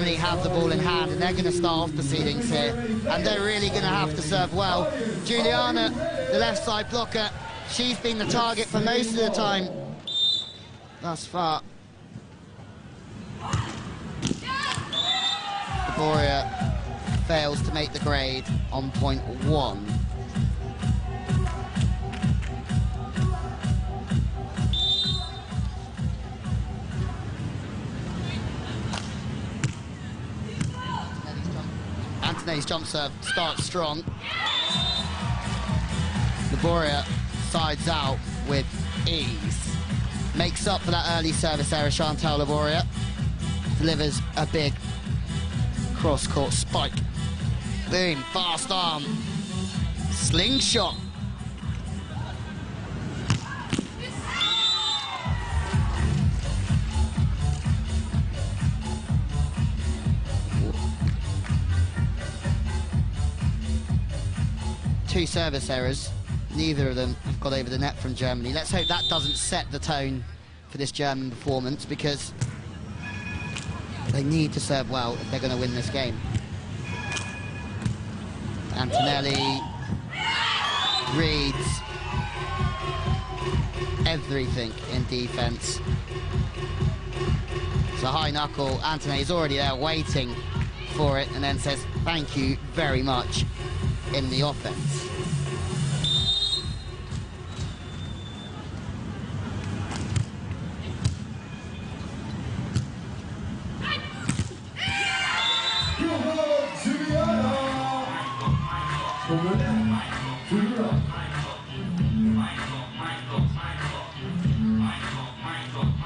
Germany have the ball in hand, and they're going to start off proceedings here, and they're really going to have to serve well. Juliana, the left side blocker, she's been the target for most of the time thus far. Laboureur fails to make the grade on point 1. Antonelli's jump serve starts strong. Laboureur sides out with ease. Makes up for that early service error. Chantal Laboureur delivers a big cross-court spike. Boom, fast arm. Slingshot. Two service errors. Neither of them have got over the net from Germany. Let's hope that doesn't set the tone for this German performance, because they need to serve well if they're going to win this game. Antonelli reads everything in defense. It's a high knuckle. Antonelli's already there waiting for it, and then says thank you very much in the offense.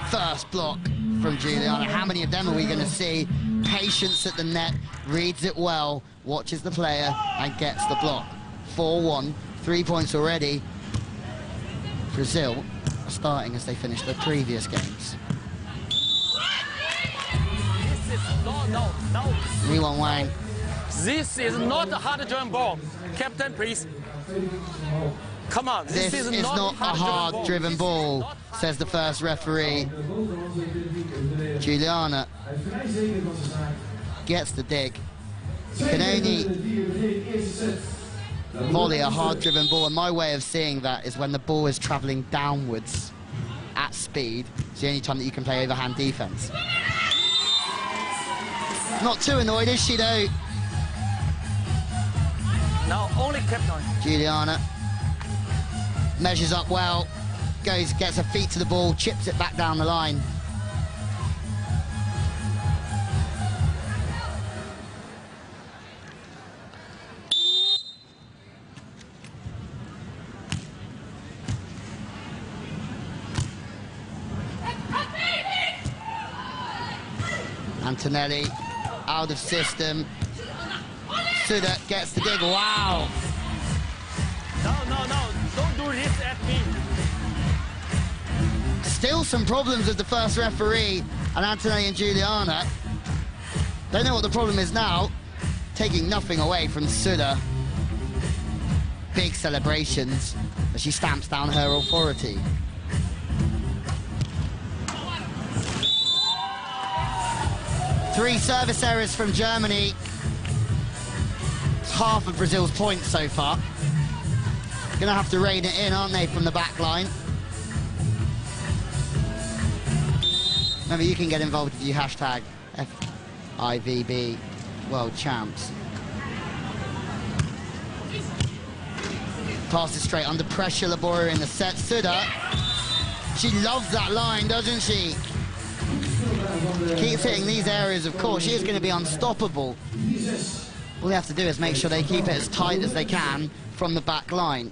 First block from Juliana. How many of them are we going to see? Patience at the net, reads it well, watches the player and gets the block. 4-1, 3 points already. Brazil are starting as they finished their previous games. Li Wang. This is not a hard-driven ball. Captain, please. Come on, this is not a hard-driven ball, says the first referee. Juliana gets the dig. Can only volley a hard-driven ball, and my way of seeing that is when the ball is travelling downwards at speed. It's the only time that you can play overhand defence. Not too annoyed, is she, though? Now only Captain. Juliana measures up well, gets her feet to the ball, chips it back down the line. Antonelli out of system. Sude gets the dig. Wow. No, don't do this at me. Still some problems with the first referee and Antonelli and Juliana. Don't know what the problem is now. Taking nothing away from Sude. Big celebrations as she stamps down her authority. Three service errors from Germany. It's half of Brazil's points so far. Gonna have to rein it in, aren't they, from the back line? Remember, you can get involved if you hashtag FIVB World Champs. Passes straight under pressure, Laboureur in the set. Sude, she loves that line, doesn't she? Keeps hitting these areas, of course. She is going to be unstoppable. All they have to do is make sure they keep it as tight as they can from the back line.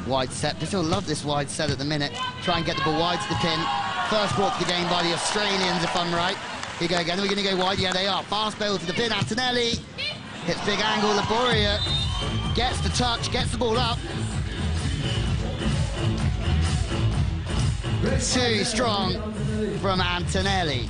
Wide set. Brazil love this wide set at the minute. Try and get the ball wide to the pin. First brought to the game by the Australians, if I'm right. Here we go again. Are we going to go wide? Yeah, they are. Fast bail to the pin. Antonelli hits big angle. Laboureur gets the touch, gets the ball up. Too strong from Antonelli.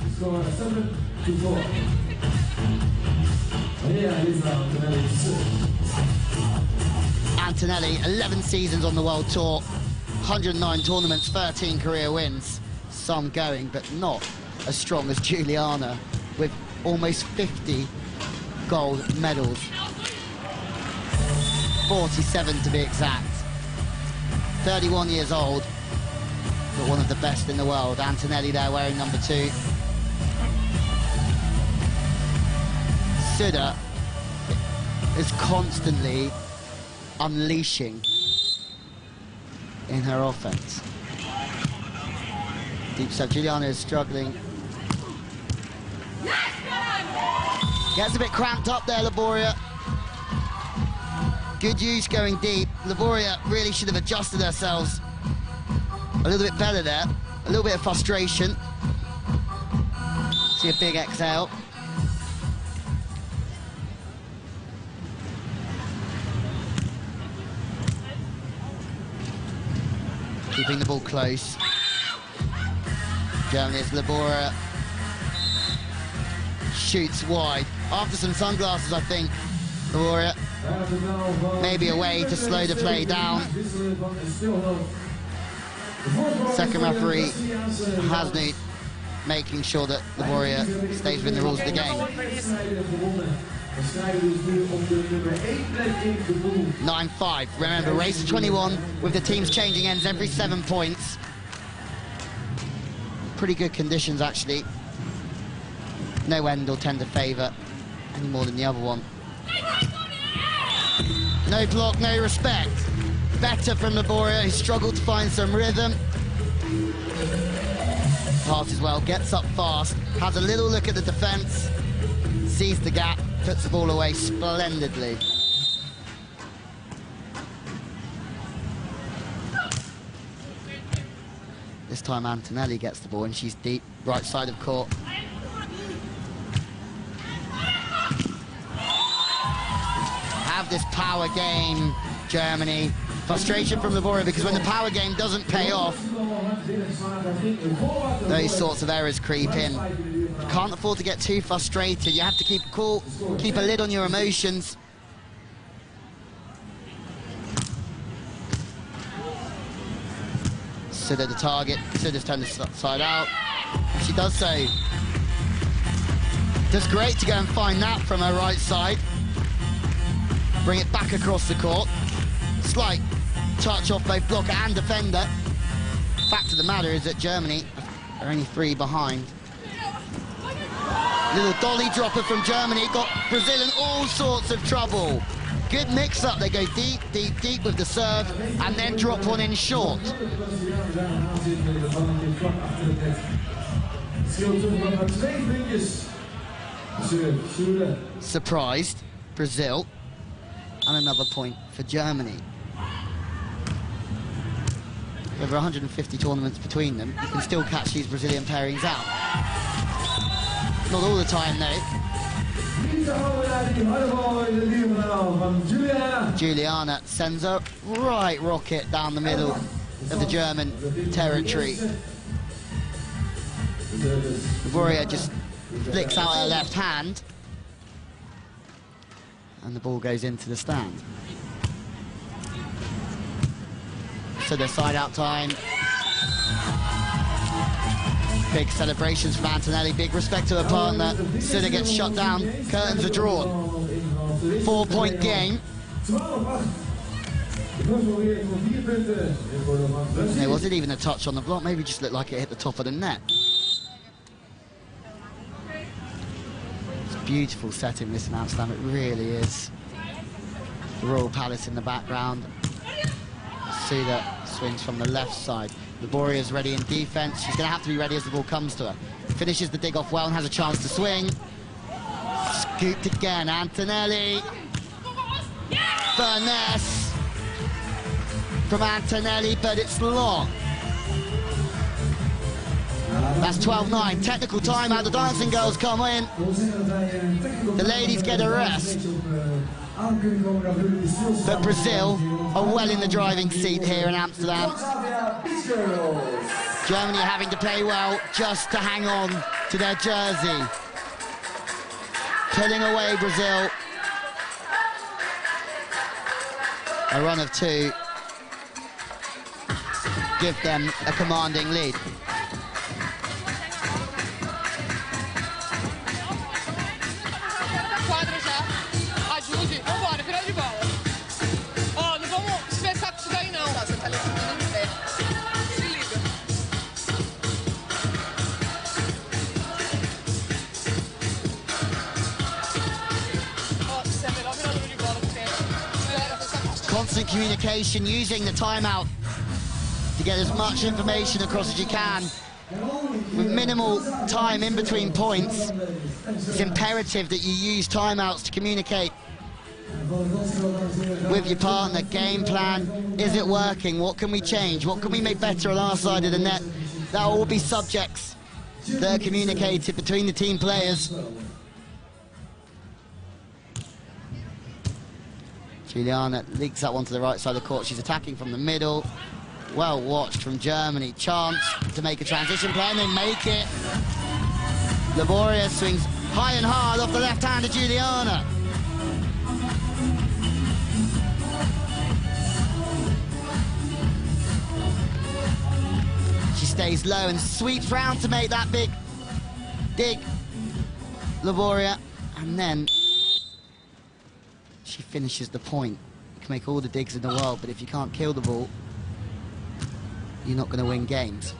Antonelli, 11 seasons on the World Tour, 109 tournaments, 13 career wins. Some going, but not as strong as Juliana, with almost 50 gold medals. 47 to be exact. 31 years old, but one of the best in the world. Antonelli there wearing number 2. Sude is constantly unleashing in her offense. Deep serve. Juliana is struggling. Gets a bit cramped up there, Laboureur. Good use going deep. Laboureur really should have adjusted herself a little bit better there. A little bit of frustration. See a big exhale. Keeping the ball close. Germany's Laboureur shoots wide. After some sunglasses, I think, Laboureur. Maybe a way to slow the play down. Second referee, Hasnut, making sure that Laboureur stays within the rules of the game. 9-5. Remember, race to 21 with the teams changing ends every 7 points. Pretty good conditions, actually. No end will tend to favour any more than the other one. No block, no respect. Better from Laboureur, who struggled to find some rhythm. Passes well, gets up fast, has a little look at the defence, sees the gap, puts the ball away splendidly. This time Antonelli gets the ball and she's deep, right side of court. Have this power game, Germany. Frustration from Laboureur, because when the power game doesn't pay off, those sorts of errors creep in. You can't afford to get too frustrated. You have to keep cool, keep a lid on your emotions. Sude the target. Sude's turned the side out. She does so. Does great to go and find that from her right side. Bring it back across the court. Slight touch off both blocker and defender. Fact of the matter is that Germany are only 3 behind. Little dolly dropper from Germany got Brazil in all sorts of trouble. Good mix-up. They go deep, deep, deep with the serve and then drop one in short. Surprised, Brazil. And another point for Germany. Over 150 tournaments between them, you can still catch these Brazilian pairings out. Not all the time, though. Juliana sends a right rocket down the middle of the German territory. Laboureur just flicks out her left hand, and the ball goes into the stand. So the side out time. Big celebrations from Antonelli, big respect to her partner. Sude gets shut down, curtains are drawn. 4-point game. There wasn't even a touch on the block, maybe just looked like it hit the top of the net. It's a beautiful setting, this in Amsterdam, it really is. The Royal Palace in the background. Sude swings from the left side. Laboureur is ready in defense. She's going to have to be ready as the ball comes to her. Finishes the dig off well and has a chance to swing. Scooped again, Antonelli. Finesse from Antonelli, but it's long. That's 12-9. Technical timeout. The dancing girls come in. The ladies get a rest. But Brazil are well in the driving seat here in Amsterdam. Germany are having to play well just to hang on to their jersey. Pulling away Brazil. a run of 2, give them a commanding lead. Quadra já. Ajude. Vambora, virou de bola. Ó, não vamos estressar com isso daí, não. Você tá levantando no pé. Se liga. Ó, isso é a melhor viradora de bola que tem. Constant communication, using the timeout to get as much information across as you can. With minimal time in between points, it's imperative that you use timeouts to communicate with your partner. Game plan, is it working? What can we change? What can we make better on our side of the net? That will all be subjects that are communicated between the team players. Juliana leaks that one to the right side of the court. She's attacking from the middle. Well watched from Germany. Chance to make a transition play, and they make it. Laboureur swings high and hard off the left hand of Juliana. She stays low and sweeps round to make that big dig. Laboureur, and then she finishes the point. You can make all the digs in the world, but if you can't kill the ball, you're not going to win games.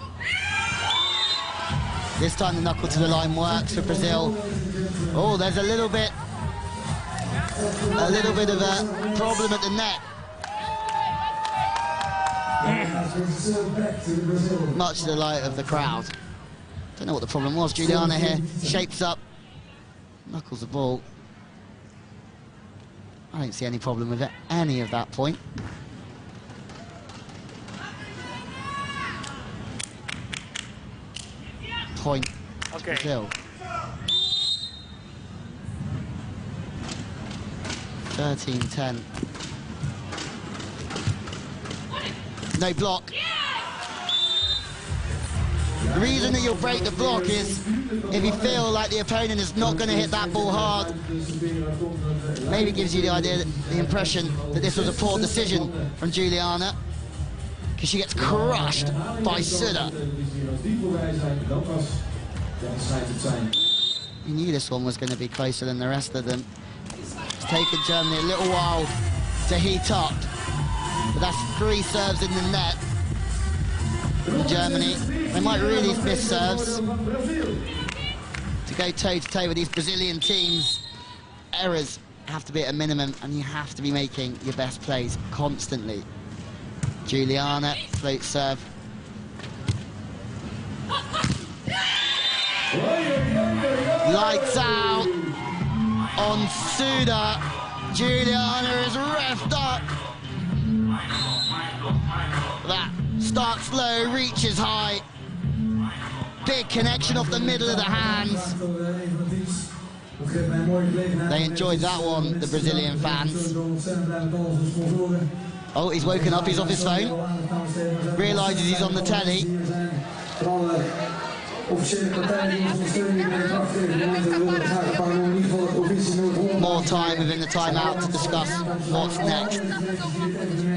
This time the knuckle to the line works for Brazil. Oh, there's a little bit of a problem at the net. Much to the delight of the crowd. Don't know what the problem was. Juliana here shapes up, knuckles the ball. I don't see any problem with it, any of that point. Point to Brazil. 13-10. No block. The reason that you'll break the block is if you feel like the opponent is not going to hit that ball hard. Maybe gives you the idea, the impression that this was a poor decision from Juliana, because she gets crushed by Sude. You knew this one was going to be closer than the rest of them. It's taken Germany a little while to heat up, but that's 3 serves in the net for Germany. They might really miss serves. To go toe-to-toe with these Brazilian teams, errors have to be at a minimum, and you have to be making your best plays constantly. Juliana, float serve. Lights out on Sude. Juliana is reffed up. That starts low, reaches high. Big connection off the middle of the hands. They enjoyed that one, the Brazilian fans. Oh, he's woken up, he's off his phone. Realises he's on the telly. More time within the timeout to discuss what's next.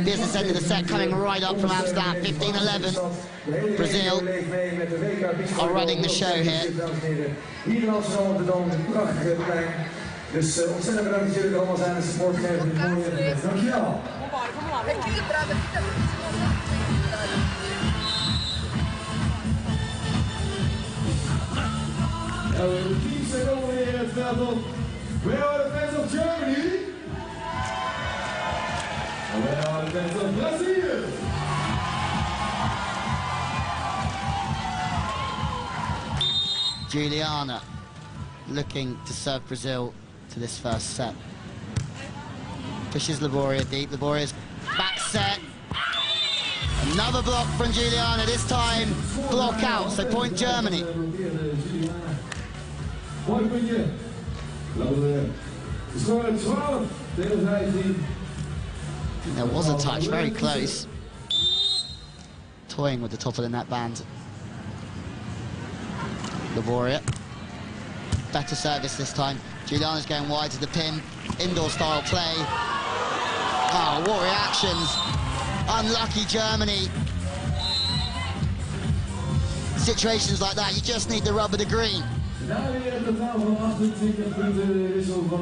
Business end of the set coming right up from Amsterdam, 15-11. Brazil are running the show here. Dus ontzettend bedankt dat jullie er allemaal zijn en support geven. Dankjewel. The teams are over here at Veldhof. Where are the fans of Germany? And where are the fans of Brazil? Juliana looking to serve Brazil to this first set. Pushes Laboureur deep. Laboureure's back set. Another block from Juliana, this time block out, so point Germany. There was a touch, very close. Toying with the top of the net band. Laboureur. Better service this time. Juliana's going wide to the pin. Indoor style play. Oh, what reactions. Unlucky Germany. Situations like that, you just need the rubber to green.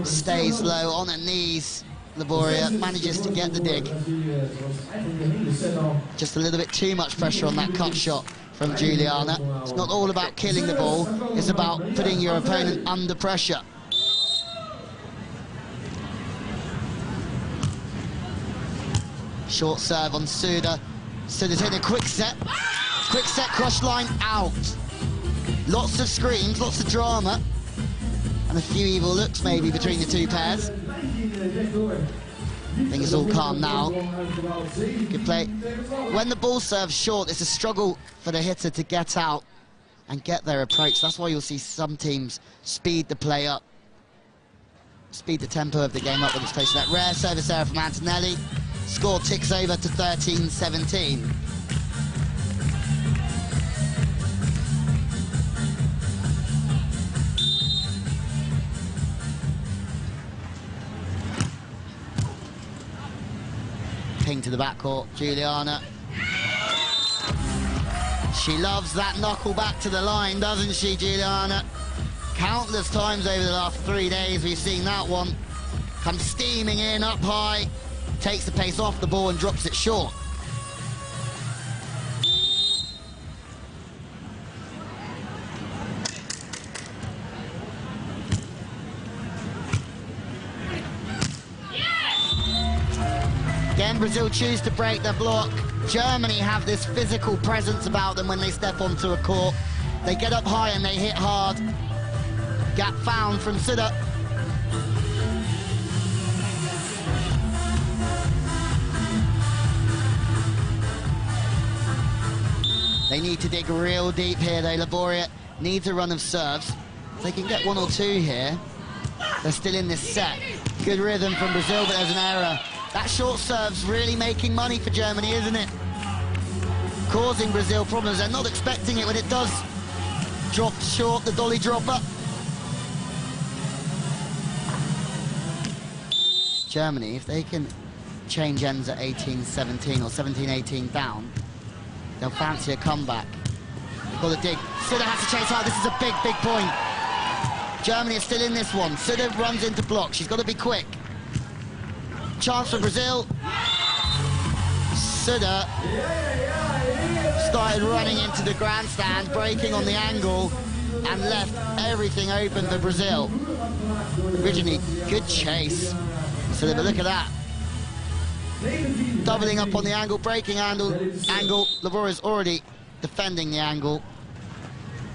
Stays low, on her knees. Laboureur manages to get the dig. Just a little bit too much pressure on that cut shot from Juliana. It's not all about killing the ball, it's about putting your opponent under pressure. Short serve on Sude. Sude's hitting a quick set. Quick set, crush line, out. Lots of screams, lots of drama. And a few evil looks maybe between the two pairs. I think it's all calm now. Good play. When the ball serves short, it's a struggle for the hitter to get out and get their approach. That's why you'll see some teams speed the play up. Speed the tempo of the game up when it's close to that. Rare service error from Antonelli. Score ticks over to 13-17. Ping to the backcourt, Juliana. She loves that knuckle back to the line, doesn't she, Juliana? Countless times over the last 3 days we've seen that one. Comes steaming in, up high, takes the pace off the ball and drops it short. Again, Brazil choose to break their block. Germany have this physical presence about them when they step onto a court. They get up high and they hit hard. Gap found from Sude. They need to dig real deep here, though. Laboureur needs a run of serves. If they can get 1 or 2 here, they're still in this set. Good rhythm from Brazil, but there's an error. That short serve's really making money for Germany, isn't it? Causing Brazil problems. They're not expecting it when it does drop short, the dolly dropper. Germany, if they can change ends at 18-17 or 17-18 down, they'll fancy a comeback. They've got to dig. Sude has to chase hard. This is a big, big point. Germany is still in this one. Sude runs into block. She's got to be quick. Chance for Brazil. Sude started running into the grandstand, breaking on the angle, and left everything open for Brazil. Originally, good chase. Sude, but look at that. Doubling up on the angle, breaking angle. Laboureur is already defending the angle.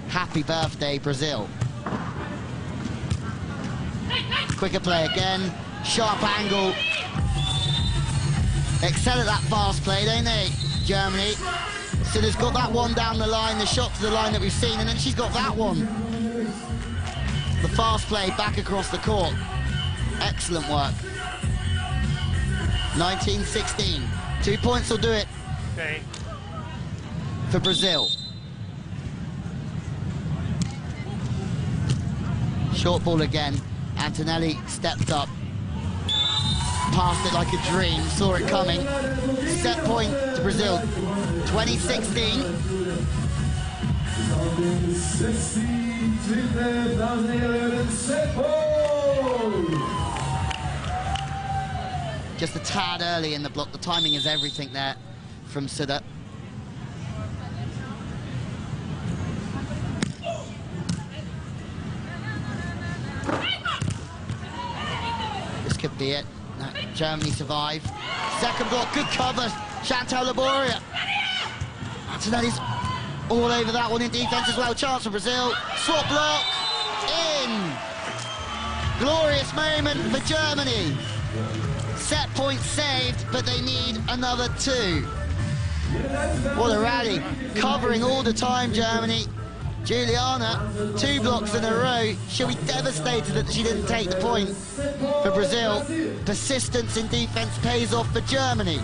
Happy birthday, Brazil. Quicker play again. Sharp angle. Excel at that fast play, don't they, Germany? Sude's got that one down the line, the shot to the line that we've seen, and then she's got that one. The fast play back across the court. Excellent work. 19-16. 2 points will do it. Okay. For Brazil. Short ball again. Antonelli stepped up. Passed it like a dream, saw it coming. Set point to Brazil. 2016. Just a tad early in the block. The timing is everything there from Sude. This could be it. No, Germany survive. Second block, good cover. Chantal Laboureur. Antonelli's all over that one in defense as well. Chance for Brazil. Swap block. In. Glorious moment for Germany. Set point saved, but they need another 2. What a rally. Covering all the time, Germany. Juliana, 2 blocks in a row. She'll be devastated that she didn't take the point for Brazil. Persistence in defense pays off for Germany.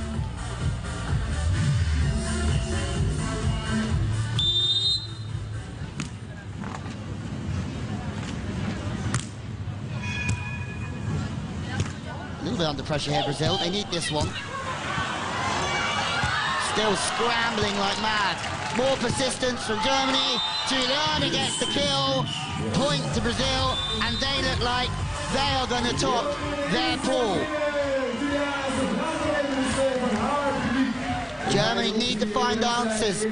A little bit under pressure here, Brazil. They need this one. Still scrambling like mad. More persistence from Germany. Juliana gets the kill. Point to Brazil, and they look like they are going to top their pool. Germany need to find answers.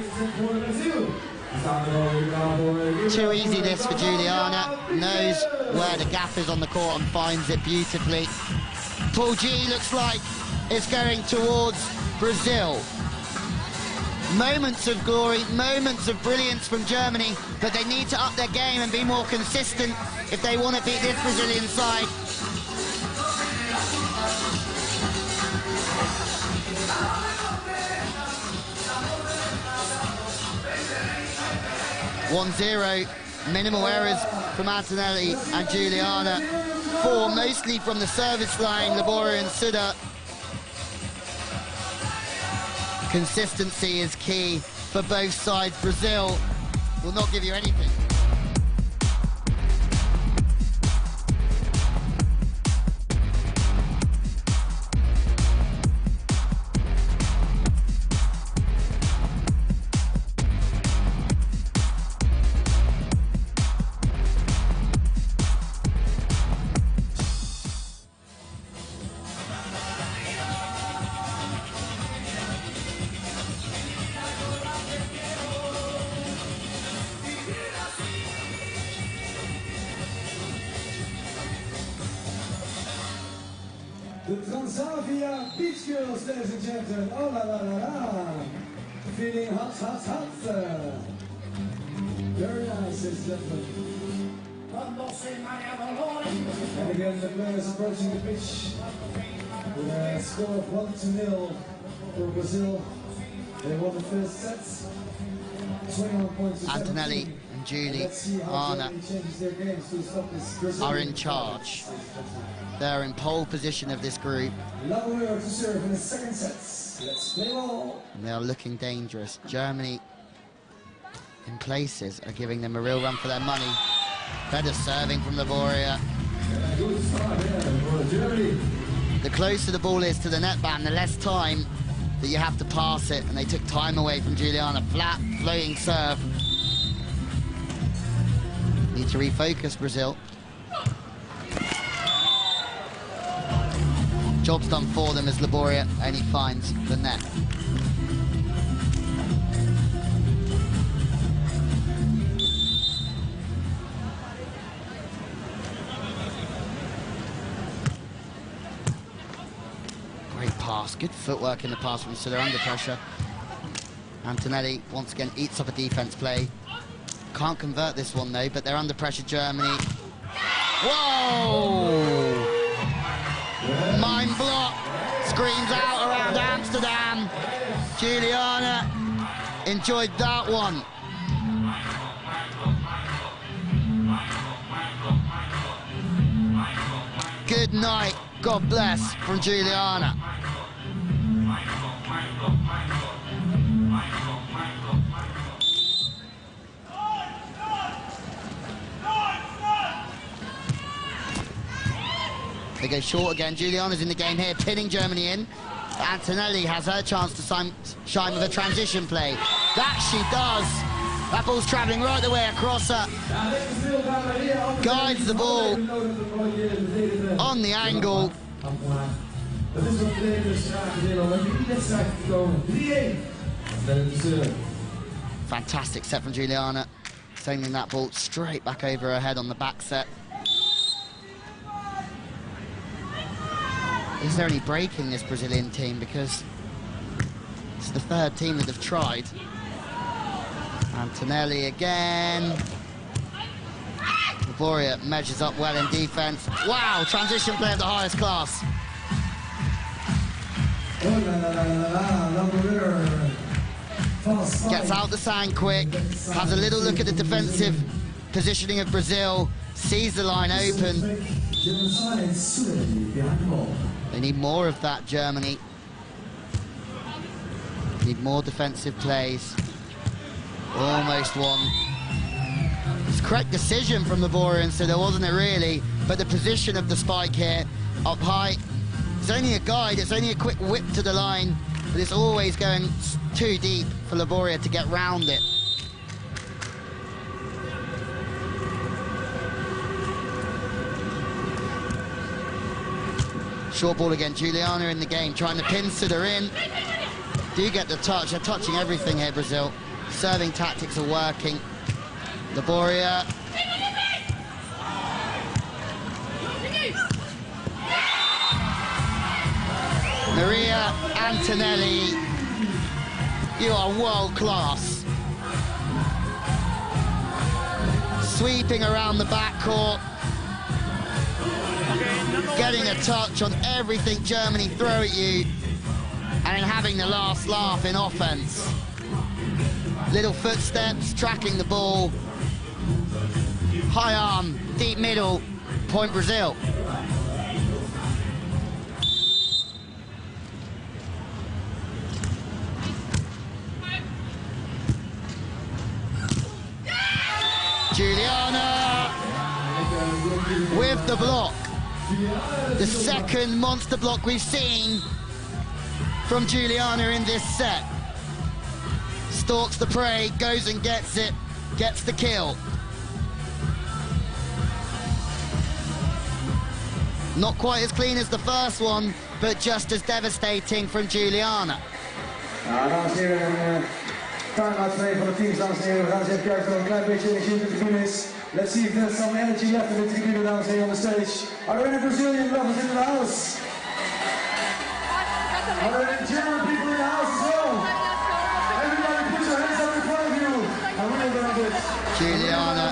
Too easy this for Juliana. Knows where the gap is on the court and finds it beautifully. Pool G looks like it's going towards Brazil. Moments of glory, moments of brilliance from Germany, but they need to up their game and be more consistent if they want to beat this Brazilian side. (1-0), minimal errors from Antonelli and Juliana. 4 mostly from the service line, Laboureur and Sude. Consistency is key for both sides. Brazil will not give you anything. The Transavia Beach Girls, ladies and gentlemen. Oh la la la la. Feeling hot, hot, hot. Very nice, ladies and gentlemen. And again, the players approaching the pitch with a score of 1-0 for Brazil. They won the first set. 21 points to Antonelli 17. and Juliana are in charge. They're in pole position of this group. Laboureur to serve in the second set. Let's play ball. And they are looking dangerous. Germany, in places, are giving them a real run for their money. Better serving from Laboureur. The closer the ball is to the netband, the less time that you have to pass it. And they took time away from Juliana. Flat, floating serve. Need to refocus, Brazil. Job's done for them as Laboureur only finds the net. Great pass, good footwork in the pass from Sude under pressure. Antonelli once again eats up a defense play. Can't convert this one though, but they're under pressure, Germany. Whoa! Mind block, screams out around Amsterdam. Juliana enjoyed that one. Good night, God bless, from Juliana. They go short again. Juliana's in the game here, pinning Germany in. Antonelli has her chance to shine with a transition play. That she does. That ball's travelling right the way across her. Guides the ball on the angle. Fantastic set from Juliana. Sending that ball straight back over her head on the back set. Is there any break in this Brazilian team? Because it's the third team that have tried. Antonelli again. Laboureur measures up well in defense. Wow, transition play of the highest class. Gets out the sand quick, has a little look at the defensive positioning of Brazil, sees the line open. They need more of that, Germany. Need more defensive plays. Almost one. It's a correct decision from Laboureur, so there wasn't it really, but the position of the spike here, up high, It's only a guide, it's only a quick whip to the line, but it's always going too deep for Laboureur to get round it. Short ball again, Juliana in the game, trying to pin Sude in. Do get the touch, they're touching everything here, Brazil. Serving tactics are working. Laboureur. Maria Antonelli, you are world class. Sweeping around the backcourt. Getting a touch on everything Germany throw at you, and then having the last laugh in offense. Little footsteps, tracking the ball. High arm, deep middle, point Brazil. Juliana with the block. The second monster block we've seen from Juliana in this set. Stalks the prey, goes and gets it, gets the kill. Not quite as clean as the first one, but just as devastating from Juliana. Timeout play for the teams, dames en heren. We gaan eens even kijken of er een klein beetje energie in de tribune is. Let's see if there's some energy left in the tribune, dames en heren, on the stage. Are there any Brazilian lovers in the house? Are there any German people in the house as well? Everybody put your hands up in front of you. And we're gonna do it. Juliana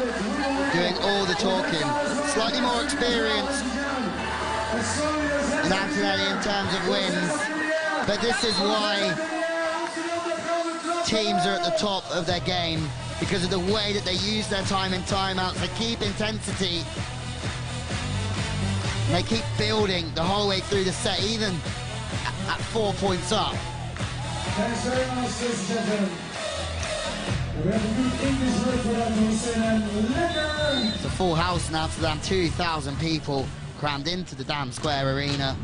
doing all the talking. Slightly more experienced than Antonelli in terms of wins. But this is why teams are at the top of their game, because of the way that they use their time in timeouts. They keep intensity. And they keep building the whole way through the set, even at 4 points up. Thanks very much, ladies and gentlemen. We have a good English word for that, we say then, lekker! It's a full house in Amsterdam, 2,000 people crammed into the damn square arena.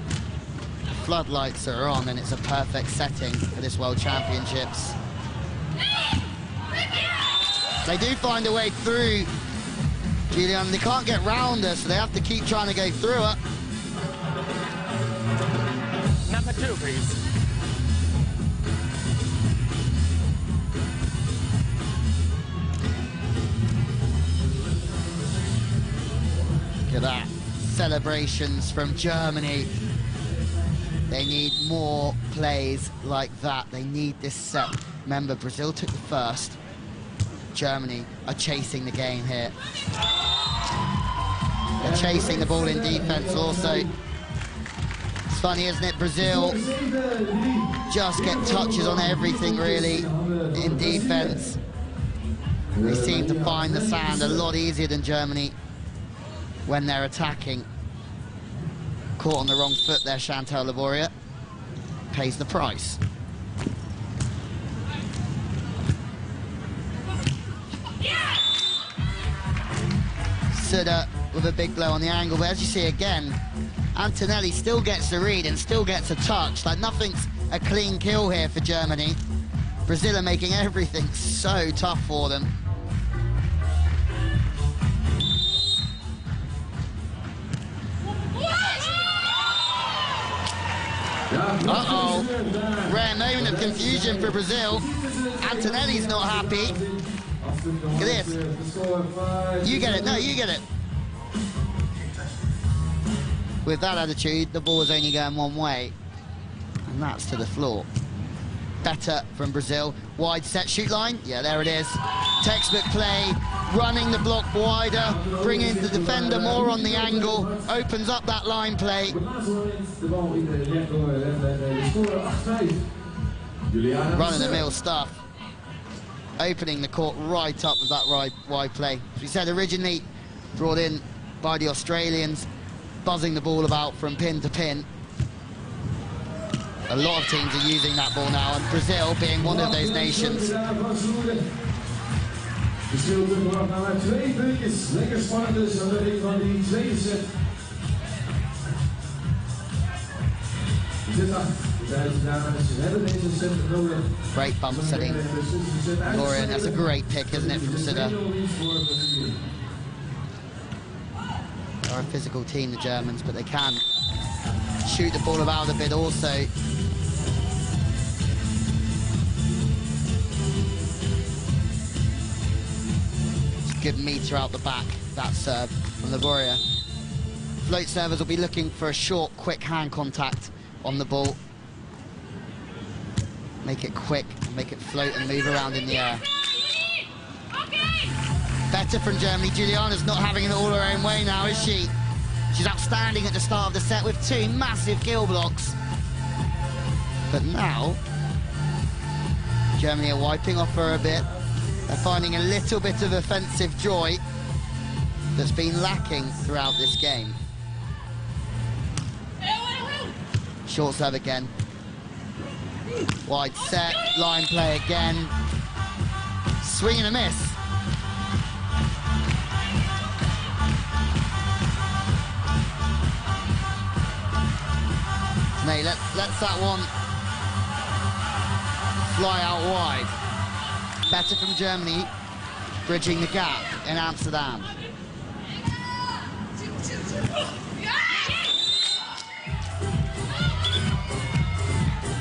Floodlights are on, and it's a perfect setting for this World Championships. They do find a way through Juliana. They can't get round her, so they have to keep trying to go through her. Number 2, please. Look at that. Celebrations from Germany. They need more plays like that. They need this set. Remember, Brazil took the first. Germany are chasing the game here. They're chasing the ball in defense also. It's funny, isn't it? Brazil just get touches on everything, really, in defense. They seem to find the sand a lot easier than Germany when they're attacking. Caught on the wrong foot there, Chantal Laboureur. Pays the price. Sude with a big blow on the angle, but as you see again, Antonelli still gets the read and still gets a touch. Like, nothing's a clean kill here for Germany. Brazil are making everything so tough for them. Uh-oh, rare moment of confusion for Brazil. Antonelli's not happy. Look at this. You get it, no, you get it. With that attitude, the ball is only going one way, and that's to the floor. Better from Brazil. Wide set shoot line, yeah, there it is. Textbook play, running the block wider, bringing the defender more on the angle, opens up that line play. Run-of-the-mill stuff. Opening the court right up with that wide play. As we said, originally brought in by the Australians, buzzing the ball about from pin to pin. A lot of teams are using that ball now, and Brazil being one of those nations. Great bump setting. Laboureur, that's a great pick, isn't it, from Sude? They're a physical team, the Germans, but they can shoot the ball about a bit also. It's a good meter out the back, that serve from Laboureur. Float servers will be looking for a short, quick hand contact on the ball. Make it quick, make it float and move around in the air. Better from Germany. Juliana's not having it all her own way now, is she? She's outstanding at the start of the set with 2 massive kill blocks. But now, Germany are wiping off her a bit. They're finding a little bit of offensive joy that's been lacking throughout this game. Short serve again. Wide set, line play again. Swing and a miss. Nay, let's that one fly out wide. Better from Germany, bridging the gap in Amsterdam.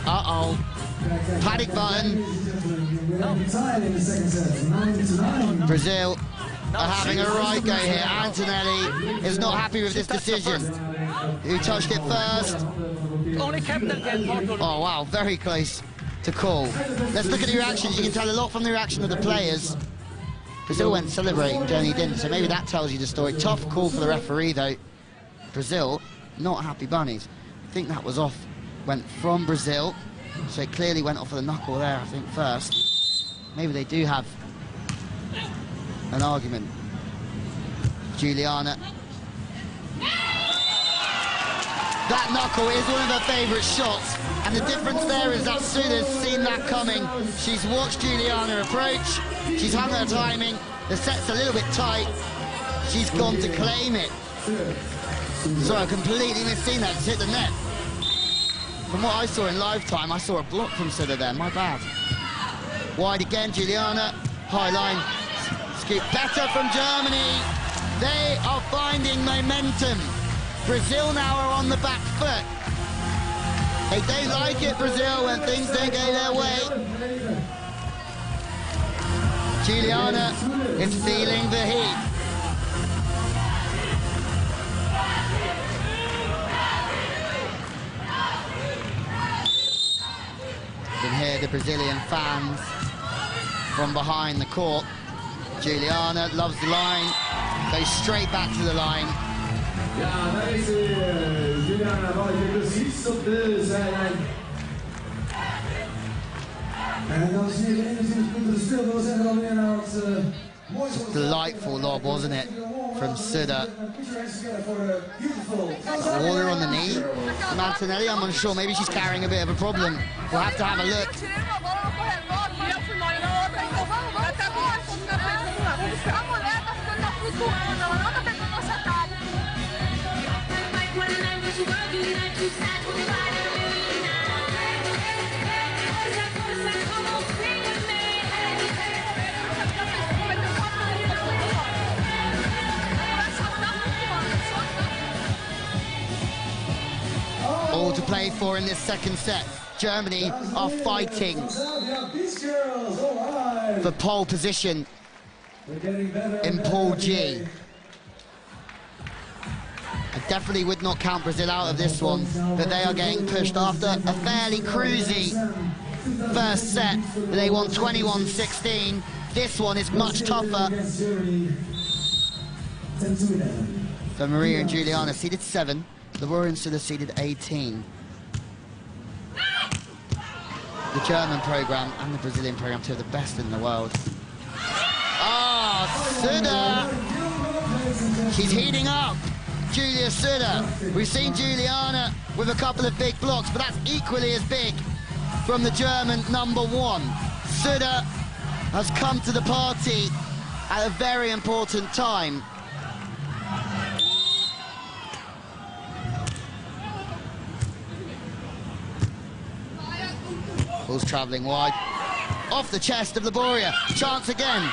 Uh-oh. Panic button. Brazil are having a right go here. Antonelli is not happy with this decision. Who touched it first? Only captain can control. Oh, wow, very close to call. Let's look at the reactions. You can tell a lot from the reaction of the players. Brazil went celebrating, Germany didn't, so maybe that tells you the story. Tough call for the referee, though. Brazil, not happy bunnies. I think that was off. Went from Brazil, so it clearly went off of the knuckle there, I think, first. Maybe they do have an argument. Juliana. That knuckle is one of her favourite shots, and the difference there is that Sude has seen that coming. She's watched Juliana approach, she's hung her timing, the set's a little bit tight, she's gone to claim it. Sorry, I completely missed seeing that, it's hit the net. From what I saw in live time, I saw a block from Sude there, my bad. Wide again, Juliana, high line, scoop better from Germany. They are finding momentum. Brazil now are on the back foot. They don't like it, Brazil, when things don't go their way. Juliana is feeling the heat. You can hear the Brazilian fans from behind the court. Juliana loves the line, goes straight back to the line. Ja, daar is Juliana, wel je precies op de zijlijn. En dan zie je 21 punten gespeeld, dat zeggen alweer naar het Delightful lob, wasn't it, from Sude. Water on the knee from Antonelli, I'm unsure, maybe she's carrying a bit of a problem. We'll have to have a look. All to play for in this second set. Germany are fighting for pole position in Pool G. I definitely would not count Brazil out of this one, but they are getting pushed after a fairly cruisy first set. They won 21-16. This one is much tougher. For Maria and Juliana, seeded 7. Laboureur and Sude seeded 18. The German program and the Brazilian program, two of the best in the world. Ah, Sude! She's heating up. Julia Sude. We've seen Juliana with a couple of big blocks, but that's equally as big from the German #1. Sude has come to the party at a very important time. Ball's travelling wide. Off the chest of Laboureur. Chance again.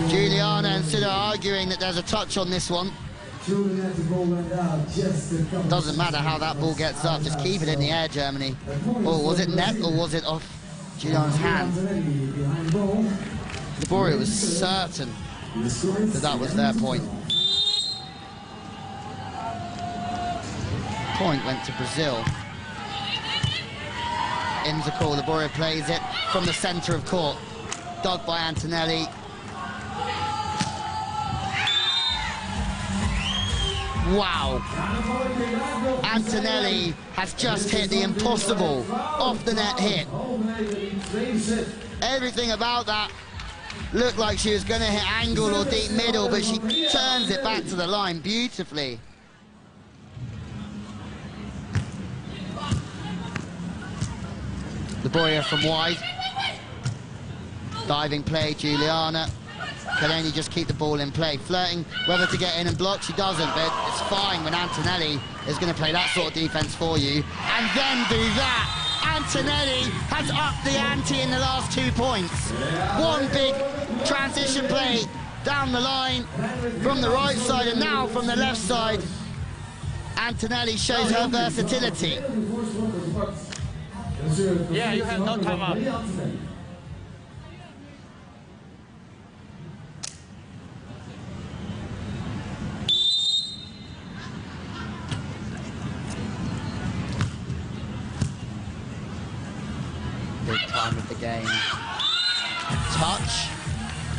Juliana and Sude are arguing that there's a touch on this one. Doesn't matter how that ball gets up, just keep it in the air, Germany. Oh, was it net or was it off Juliana's hand? Laboureur was certain that that was their point. Point went to Brazil. In's a call. Laboureur plays it from the centre of court. Dug by Antonelli. Wow. Antonelli has just hit the impossible off the net hit. Everything about that looked like she was going to hit angle or deep middle, but she turns it back to the line beautifully. Laboureur from wide. Diving play, Juliana can only just keep the ball in play. Flirting whether to get in and block, she doesn't, but it's fine when Antonelli is going to play that sort of defence for you. And then do that. Antonelli has upped the ante in the last 2 points. One big transition play down the line from the right side and now from the left side. Antonelli shows her versatility. Yeah, you have no timeout. Big time of the game. Touch.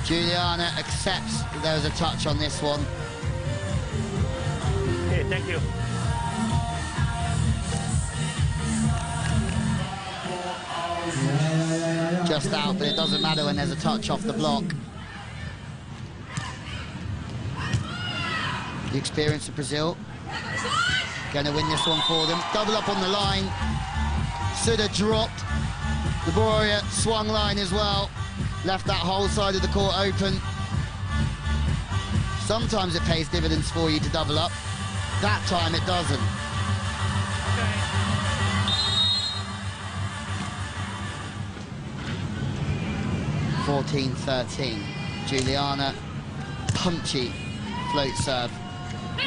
Juliana accepts that there was a touch on this one. Okay, thank you. Just out, but it doesn't matter when there's a touch off the block. The experience of Brazil. Going to win this one for them. Double up on the line. Sude dropped. Laboureur swung line as well. Left that whole side of the court open. Sometimes it pays dividends for you to double up. That time it doesn't. 14-13. Juliana, punchy float serve.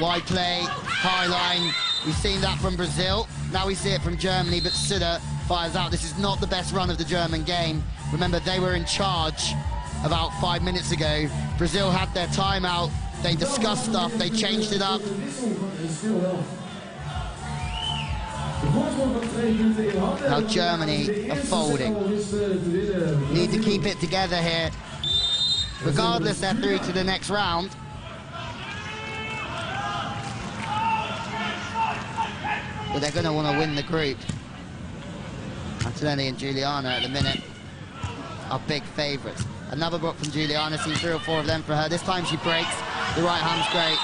Wide play, high line. We've seen that from Brazil. Now we see it from Germany, but Sude fires out. This is not the best run of the German game. Remember, they were in charge about 5 minutes ago. Brazil had their timeout. They discussed stuff. They changed it up. Now Germany are folding. Need to keep it together here. Regardless, they're through to the next round. But they're going to want to win the group. Antonelli and Juliana at the minute are big favourites. Another block from Juliana, seen 3 or 4 of them for her. This time she breaks. The right hand's great.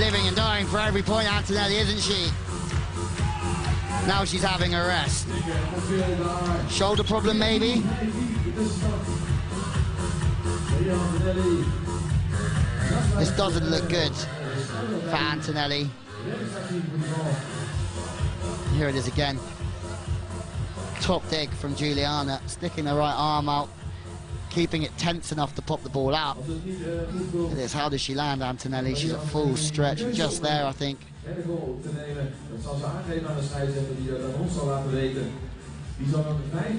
Living and dying for every point, Antonelli, isn't she? Now she's having a rest. Shoulder problem, maybe? This doesn't look good for Antonelli. Here it is again. Top dig from Juliana, sticking the right arm out, keeping it tense enough to pop the ball out. Look at this, how does she land, Antonelli? She's at full stretch, just there, I think.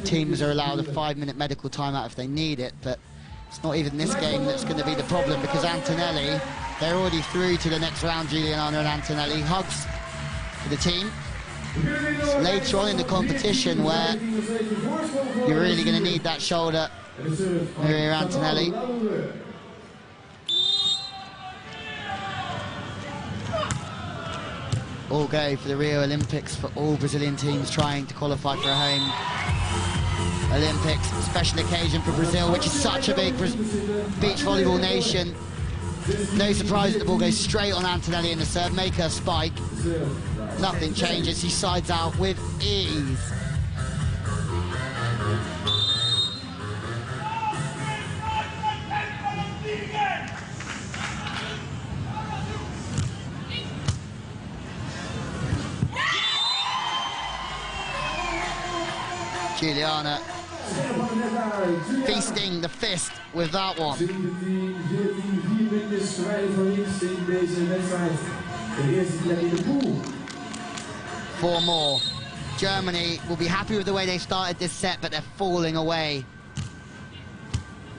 Teams are allowed a 5-minute medical timeout if they need it, but it's not even this game that's going to be the problem, because Antonelli, they're already through to the next round, Juliana and Antonelli. Hugs for the team. It's later on in the competition where you're really going to need that shoulder. Here, Antonelli. All go for the Rio Olympics for all Brazilian teams trying to qualify for a home Olympics. Special occasion for Brazil, which is such a big beach volleyball nation. No surprise that the ball goes straight on Antonelli in the serve, make her spike. Nothing changes, he sides out with ease. Juliana feasting the fist with that one. 4 more. Germany will be happy with the way they started this set, but they're falling away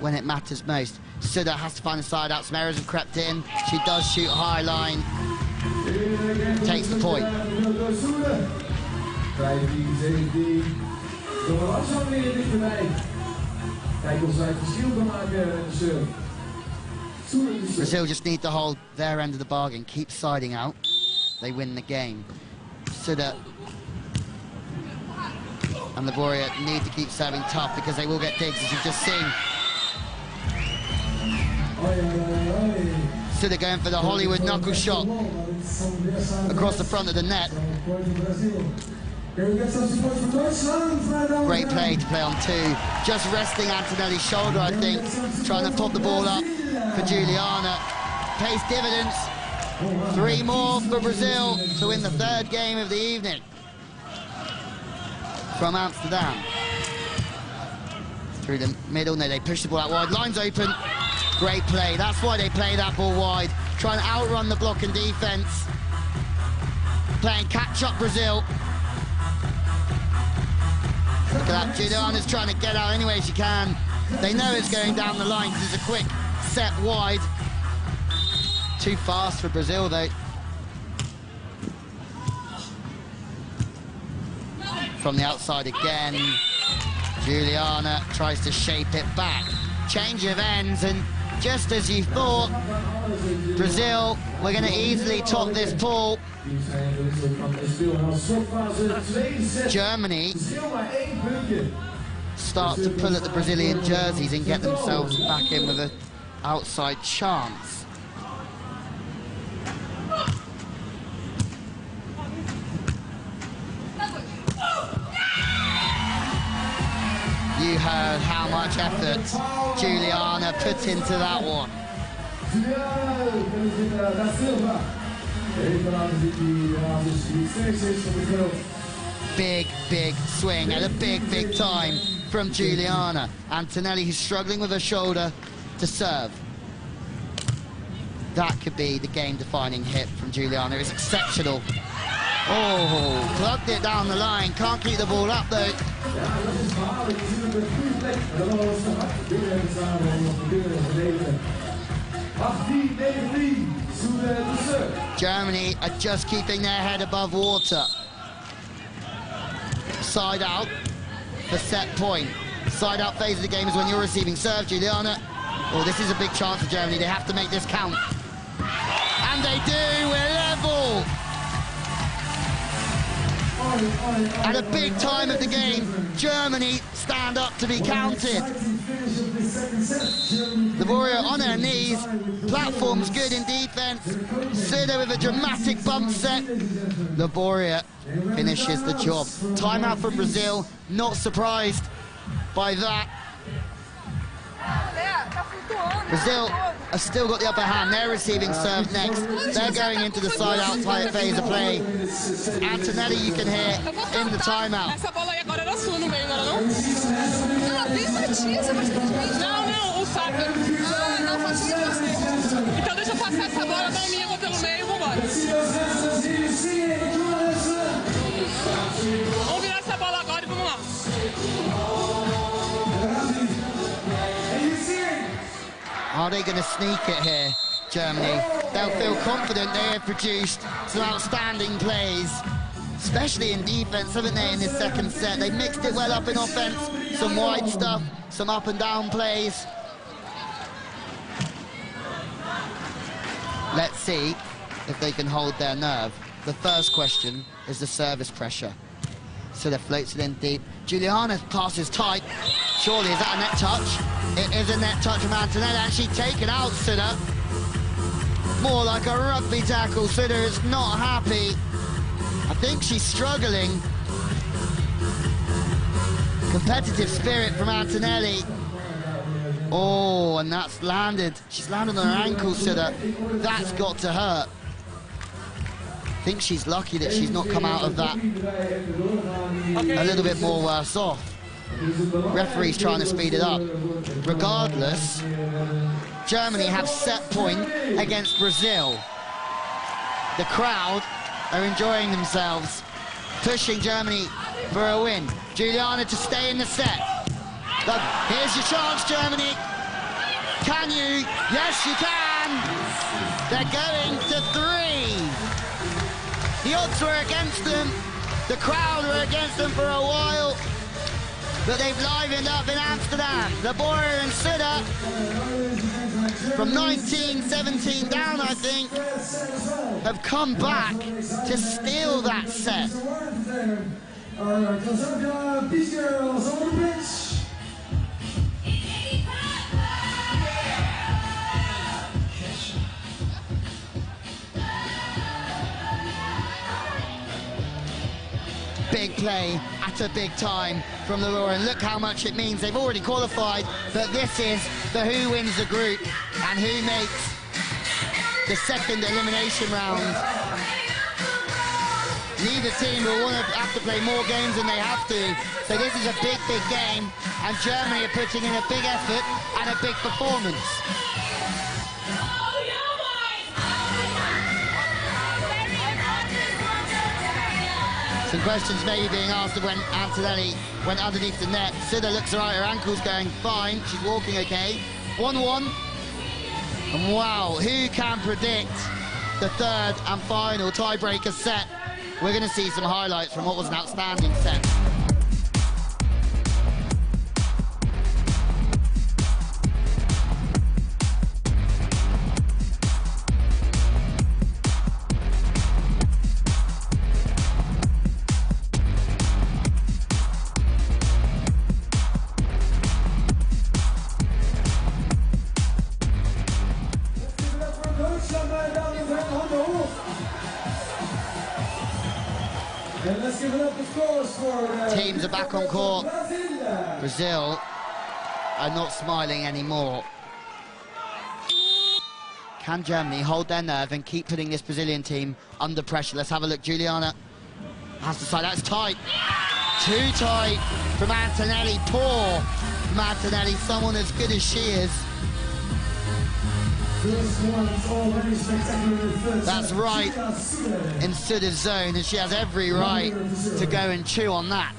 when it matters most. Sude has to find the side out. Some errors have crept in. She does shoot high line. Takes the point. Brazil just need to hold their end of the bargain, keep siding out. They win the game. Sude and Laboureur need to keep serving tough because they will get digs, as you've just seen. Sude going for the Hollywood knuckle shot across the front of the net. Great play to play on 2. Just resting Antonelli's shoulder, I think. Trying to pop the ball up for Juliana. Pays dividends. 3 more for Brazil to win the 3rd game of the evening from Amsterdam. Through the middle, no, they push the ball out wide. Line's open. Great play. That's why they play that ball wide. Trying to outrun the block and defense. Playing catch-up Brazil. Look at that, Juliana's trying to get out any way she can. They know it's going down the line because it's a quick set wide. Too fast for Brazil, though. From the outside again. Juliana tries to shape it back. Change of ends, and just as you thought, Brazil, we're going to easily top this pool. Germany start to pull at the Brazilian jerseys and get themselves back in with an outside chance. You heard how much effort Juliana put into that one. Big swing at a big time from Juliana. Antonelli, who's struggling with her shoulder to serve. That could be the game-defining hit from Juliana. It's exceptional. Oh, plugged it down the line. Can't keep the ball up, though. Germany are just keeping their head above water. Side out for set point. Side out phase of the game is when you're receiving serve, Juliana. Oh, this is a big chance for Germany. They have to make this count. And they do. We're level. At a big time of the game, Germany stand up to be counted. Laboureur on her knees, platform's good in defense. Sude with a dramatic bump set. Laboureur finishes the job. Timeout from Brazil, not surprised by that. Brazil have still got the upper hand. They're receiving serve next. They're going into the side-out phase of play. Antonelli, you can hear in the timeout. Essa bola aí agora era sua no meio, não era não? Não, bem certinha, você vai simplesmente... Não, o saco. Ah, não, facinho de você. Então deixa eu passar essa bola, não minha, vou pelo meio e vambora. Vamos virar essa bola agora e vamos lá. Are they going to sneak it here, Germany? They'll feel confident. They have produced some outstanding plays, especially in defense, haven't they, in this second set? They mixed it well up in offense, some wide stuff, some up and down plays. Let's see if they can hold their nerve. The first question is the service pressure. So they floats it in deep. Juliana's pass is tight. Surely, is that a net touch? It is a net touch from Antonelli, and she's taken out Sude. More like a rugby tackle. Sude is not happy. I think she's struggling. Competitive spirit from Antonelli. Oh, and that's landed. She's landed on her ankle, Sude. That's got to hurt. I think she's lucky that she's not come out of that a little bit more worse off. Referee's trying to speed it up. Regardless, Germany have set point against Brazil. The crowd are enjoying themselves, pushing Germany for a win. Juliana to stay in the set. Look, here's your chance, Germany. Can you? Yes, you can. They're going to 3. The odds were against them. The crowd were against them for a while, but they've livened up in Amsterdam. Laboureur and Sude, from 19-17 down, I think, have come back to steal that set. Big play at a big time from Laboureur, and look how much it means. They've already qualified, but this is the who wins the group and who makes the second elimination round. Neither team will want to have to play more games than they have to, so this is a big, big game, and Germany are putting in a big effort and a big performance. Some questions maybe being asked of when Antonelli went underneath the net. Sude looks right, her ankle's going fine, she's walking okay. 1-1, and wow, who can predict the third and final tiebreaker set? We're going to see some highlights from what was an outstanding set. Teams are back on court. Brazil are not smiling anymore. Can Germany hold their nerve and keep putting this Brazilian team under pressure? Let's have a look. Juliana has to side. That's tight. Too tight from Antonelli. Poor from Antonelli. Someone as good as she is. That's right in Sude's zone, and she has every right to go and chew on that.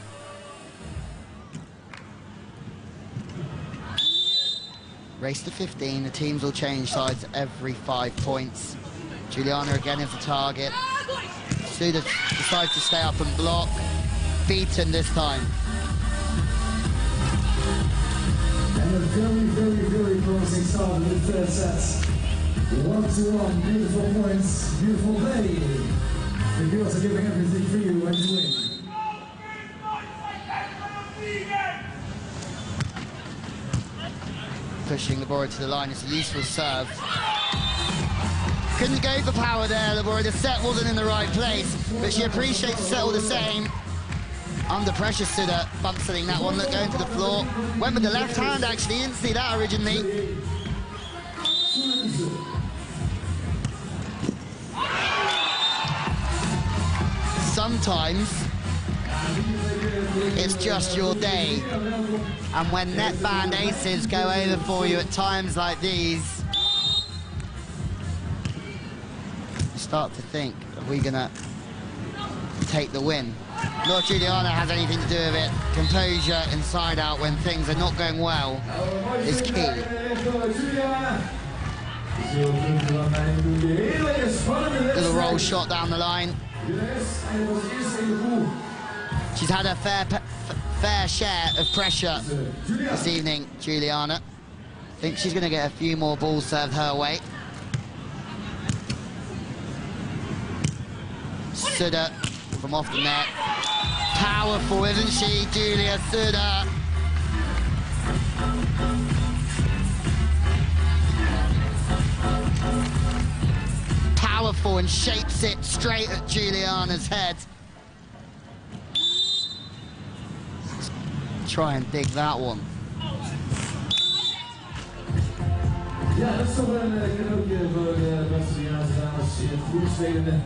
Race to 15, the teams will change sides every 5 points. Juliana again is the target. Sude decides to stay up and block. Beaten this time. And a very, very, very promising start in the third set. 1-1, beautiful points, beautiful play. The girls are giving everything for you when you win. Pushing Laboureur to the line, it's a useful serve. Couldn't go for power there, Laboureur. The set wasn't in the right place, but she appreciates the set all the same. Under pressure, Sude bump-setting that one, look, going to the floor. Went with the left hand, actually, didn't see that originally. Sometimes it's just your day, and when net band aces go over for you at times like these, you start to think, are we gonna take the win? Not Juliana has anything to do with it. Composure inside out when things are not going well is key. Little roll shot down the line. She's had her fair share of pressure this evening, Juliana. I think she's going to get a few more balls served her way. Sude from off the net. Powerful, isn't she, Julia Sude? Powerful, and shapes it straight at Juliana's head. Let's try and dig that one. Ja, dat is toch een cadeautje voor de Braziliaanse dames in het vroegspelende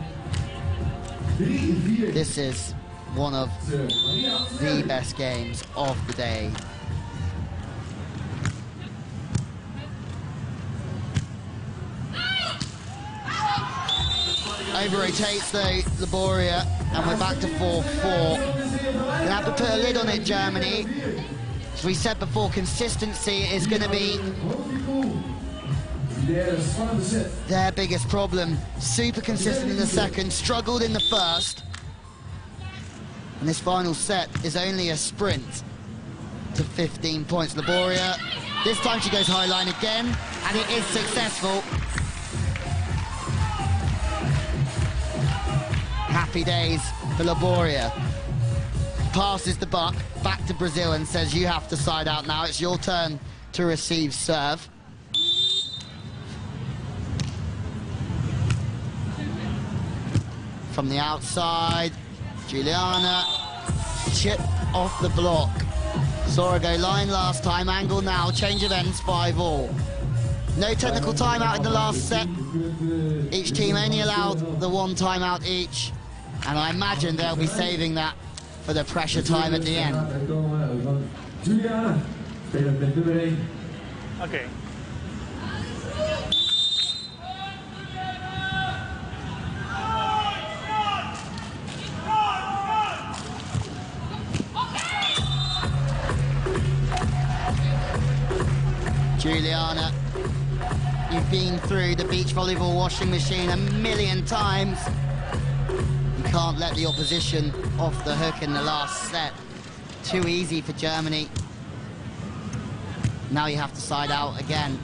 3-4. This is one of the best games of the day. Over-rotates though, Laboureur, and we're back to 4-4. Gonna have to put a lid on it, Germany. As we said before, consistency is gonna be their biggest problem. Super consistent in the second, struggled in the first. And this final set is only a sprint to 15 points. Laboureur, this time she goes high line again, and it is successful. Happy days for Laboureur. Passes the buck back to Brazil and says, you have to side out now. It's your turn to receive serve. From the outside, Juliana, chip off the block. Saw her go line last time, angle now, change of ends, 5-all. No technical timeout in the last set. Each team only allowed the one timeout each. And I imagine they'll be saving that for the pressure time at the end. Okay. Juliana, you've been through the beach volleyball washing machine a million times. You can't let the opposition off the hook in the last set. Too easy for Germany. Now you have to side out again.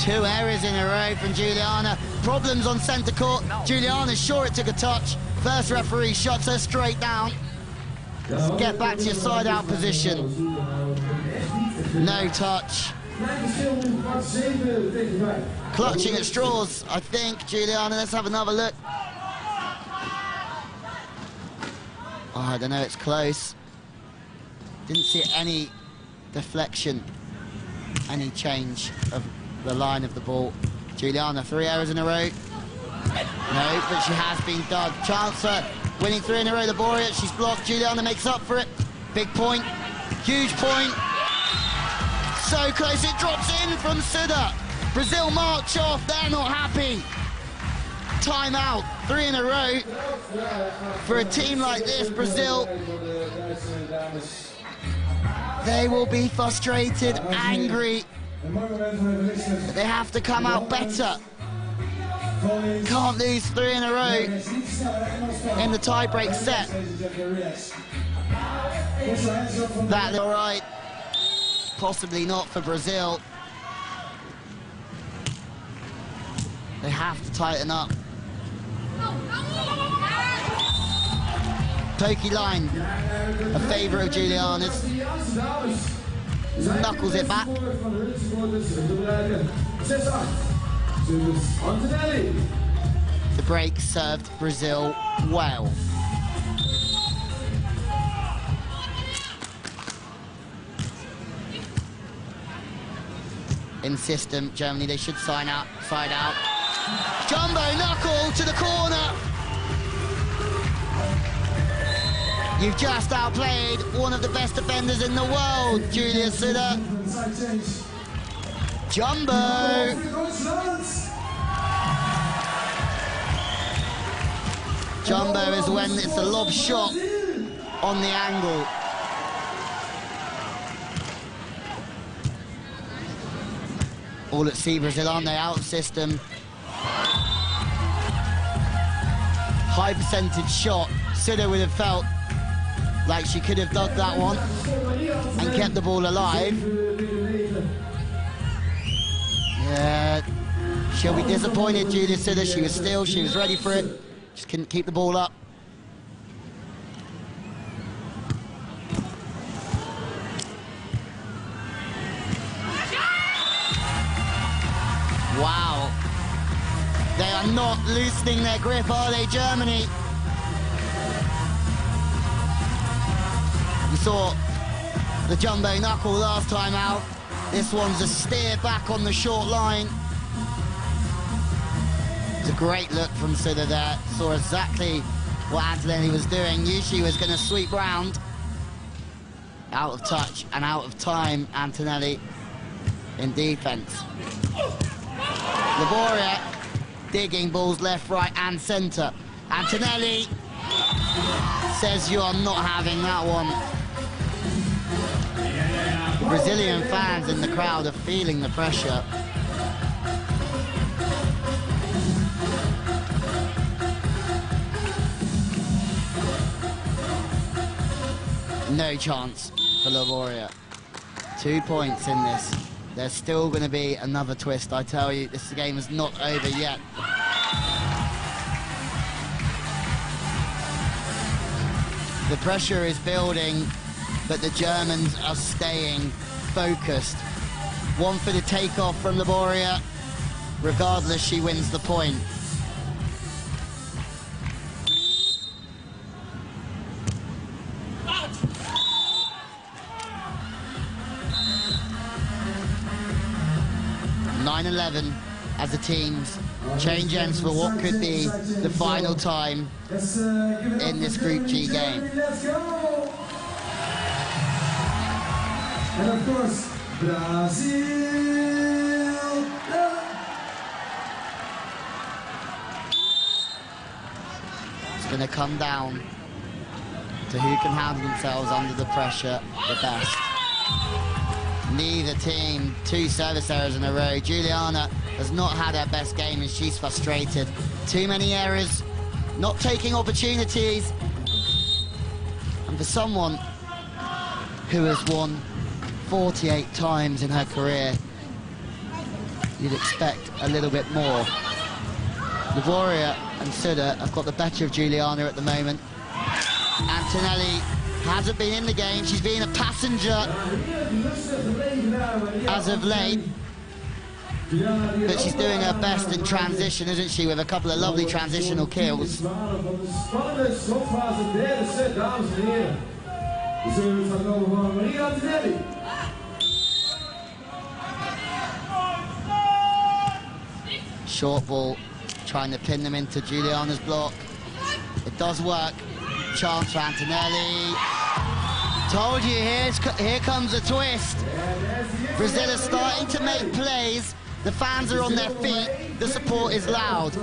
2 errors in a row from Juliana. Problems on centre court. Juliana's sure it took a touch. First referee shuts her straight down. Get back to your side out position. No touch. Clutching at straws, I think, Juliana. Let's have another look. Oh, I don't know, it's close. Didn't see any deflection, any change of the line of the ball. Juliana, 3 errors in a row. No, but she has been done. Chance for winning 3 in a row. Laboureur, she's blocked. Juliana makes up for it. Big point, huge point. So close, it drops in from Sude. Brazil march off, they're not happy. Time out, 3 in a row. For a team like this, Brazil, they will be frustrated, angry. They have to come out better. Can't lose 3 in a row in the tie-break set. That's all right. Possibly not for Brazil. They have to tighten up. Pokey line, a favourite of Juliana's. Knuckles it back. The break served Brazil well. In system, Germany, they should side out. Jumbo knuckle to the corner. You've just outplayed one of the best defenders in the world, Julia Sude. Jumbo. Jumbo is when it's a lob shot on the angle. All at sea, Brazil, aren't they? Out of system. High percentage shot. Sude would have felt like she could have dug that one and kept the ball alive. Yeah, she'll be disappointed, Julia Sude. She was ready for it. Just couldn't keep the ball up. Wow. They are not loosening their grip, are they, Germany? You saw the jumbo knuckle last time out. This one's a steer back on the short line. It's a great look from Sude there. Saw exactly what Antonelli was doing. Knew she was going to sweep round. Out of touch and out of time, Antonelli in defense. Laboureur digging balls left, right, and centre. Antonelli says you are not having that one. The Brazilian fans in the crowd are feeling the pressure. No chance for Laboureur. 2 points in this. There's still going to be another twist, I tell you. This game is not over yet. The pressure is building, but the Germans are staying focused. One for the takeoff from Laboureur. Regardless, she wins the point. As the teams change ends for what could be the final time in this Group G game. And of course, Brazil. It's going to come down to who can handle themselves under the pressure the best. Neither team, 2 service errors in a row. Juliana has not had her best game and she's frustrated. Too many errors, not taking opportunities. And for someone who has won 48 times in her career, you'd expect a little bit more. Laboureur and Sude have got the better of Juliana at the moment. Antonelli hasn't been in the game. She's been a passenger as of late, but she's doing her best in transition, isn't she, with a couple of lovely transitional kills. Short ball, trying to pin them into Juliana's block. It does work. Chance for Antonelli. Told you, here comes a twist. Brazil is starting to make plays. The fans are on their feet. The support is loud.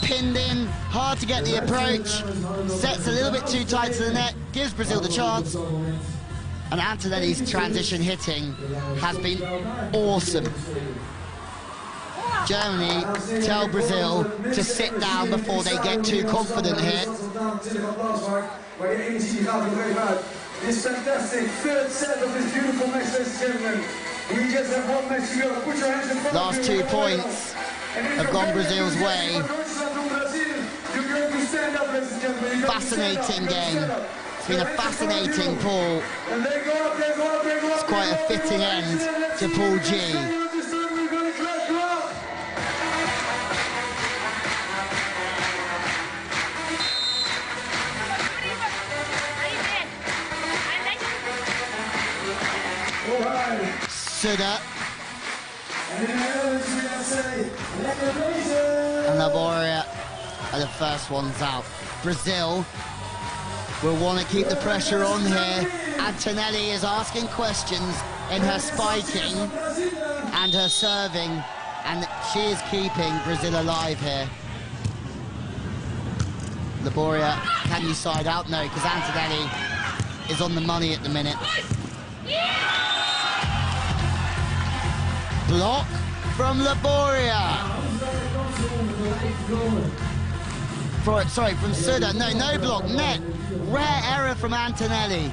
Pinned in, hard to get the approach. Sets a little bit too tight to the net. Gives Brazil the chance. And Antonelli's transition hitting has been awesome. Germany tell Brazil to sit down before they get too confident here. This fantastic third set of this beautiful match, ladies and gentlemen. We just have one match to go. Put your hands in front. Last 2 points have gone Brazil's way. Fascinating game. It's been a fascinating pool. It's quite a fitting end to Pool G. Sude and Laboureur are the first ones out. Brazil will want to keep the pressure on here. Antonelli is asking questions in her spiking and her serving, and she is keeping Brazil alive here. Laboureur, can you side out? No, because Antonelli is on the money at the minute. Block from Laboureur. Sorry, from Sude. No block. Net. Rare error from Antonelli.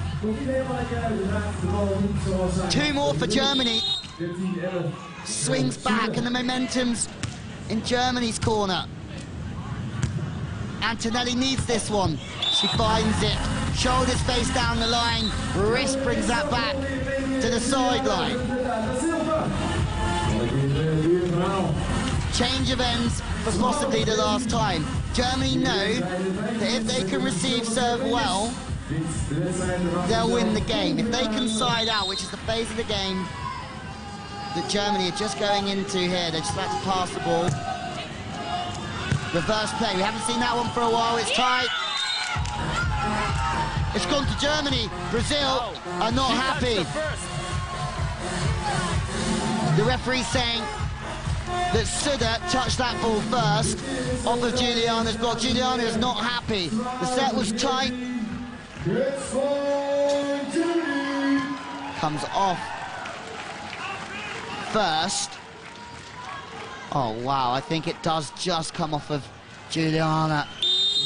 2 more for Germany. Swings back and the momentum's in Germany's corner. Antonelli needs this one. She finds it. Shoulders face down the line. Wrist brings that back to the sideline. Change of ends for possibly the last time. Germany know that if they can receive serve well, they'll win the game. If they can side out, which is the phase of the game that Germany are just going into here, they just like to pass the ball. Reverse play, we haven't seen that one for a while, it's tight. It's gone to Germany. Brazil are not happy. The referee saying that Sude touched that ball first off of Juliana's block. Juliana is not happy. The set was tight. Comes off first. Oh, wow, I think it does just come off of Juliana.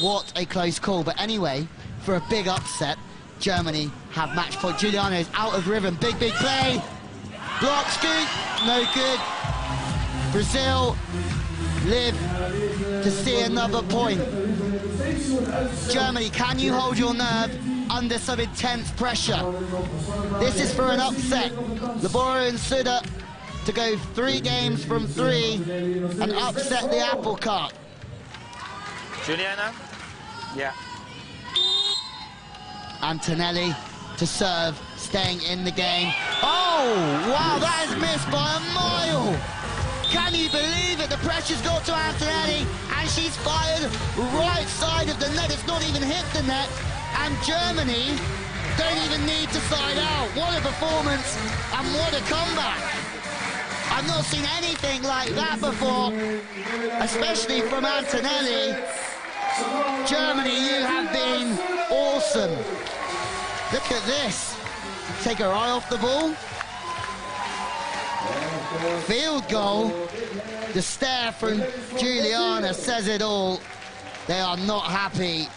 What a close call. But anyway, for a big upset, Germany have match point. Juliana is out of rhythm. Big play. Block scoop, no good. Brazil live to see another point. Germany, can you hold your nerve under some intense pressure? This is for an upset. Laboureur and Sude to go 3 games from 3 and upset the apple cart. Juliana? Yeah. Antonelli to serve, staying in the game. Oh, wow, that is missed by a mile. Can you believe it? The pressure's got to Antonelli, and she's fired right side of the net. It's not even hit the net, and Germany don't even need to side out. What a performance, and what a comeback. I've not seen anything like that before, especially from Antonelli. Germany, you have been awesome. Look at this. Take her eye off the ball. Field goal. The stare from Juliana says it all. They are not happy.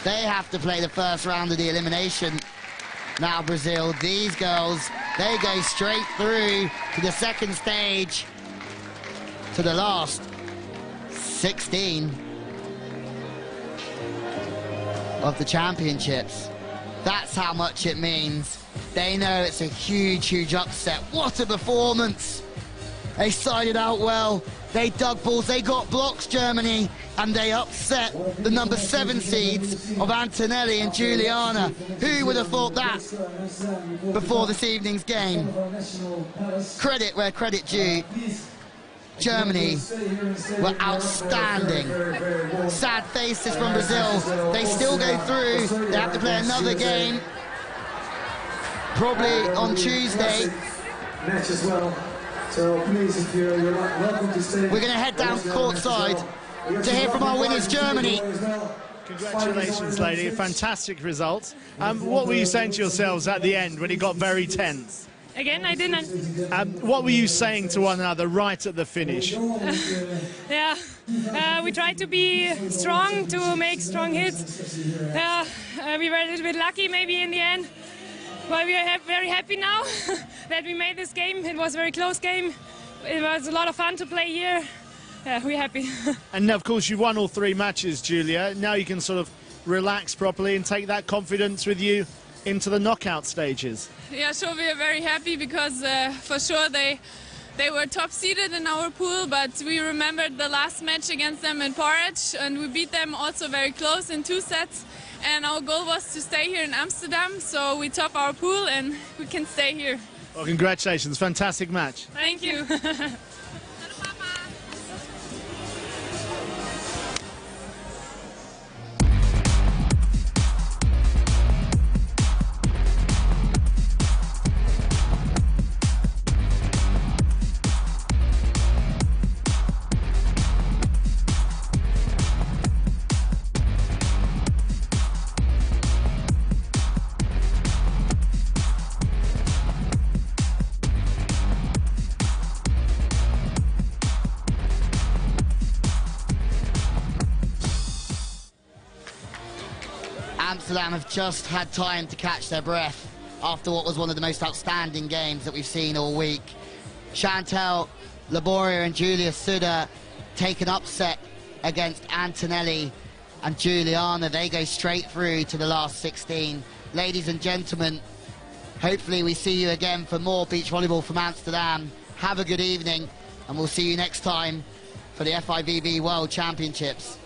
They have to play the first round of the elimination. Now Brazil, these girls, they go straight through to the second stage, to the last 16 of the championships. That's how much it means. They know it's a huge upset. What a performance. They sided out well. They dug balls. They got blocks, Germany, and they upset the number 7 seeds of Antonelli and Juliana. Who would have thought that before this evening's game? Credit where credit due. Germany were outstanding. Sad faces from Brazil. They still go through. They have to play another game, probably on Tuesday. Match as well. So please, if you're welcome to stay. We're going to head down courtside to hear from our winners, Germany. Congratulations, lady. A fantastic result. What were you saying to yourselves at the end when it got very tense? Again, I didn't. What were you saying to one another right at the finish? Yeah, we tried to be strong, to make strong hits. We were a little bit lucky maybe in the end, but we are very happy now that we made this game. It was a very close game. It was a lot of fun to play here. Yeah, we're happy. And now, of course, you've won all 3 matches, Julia. Now you can sort of relax properly and take that confidence with you into the knockout stages. Yeah, sure, we are very happy because for sure they were top seeded in our pool, but we remembered the last match against them in Porridge, and we beat them also very close in 2 sets. And our goal was to stay here in Amsterdam, so we top our pool and we can stay here. Well, congratulations, fantastic match. Thank you. Amsterdam have just had time to catch their breath after what was one of the most outstanding games that we've seen all week. Chantal, Laboureur and Julia Sude take an upset against Antonelli and Juliana. They go straight through to the last 16. Ladies and gentlemen, hopefully we see you again for more beach volleyball from Amsterdam. Have a good evening, and we'll see you next time for the FIVB World Championships.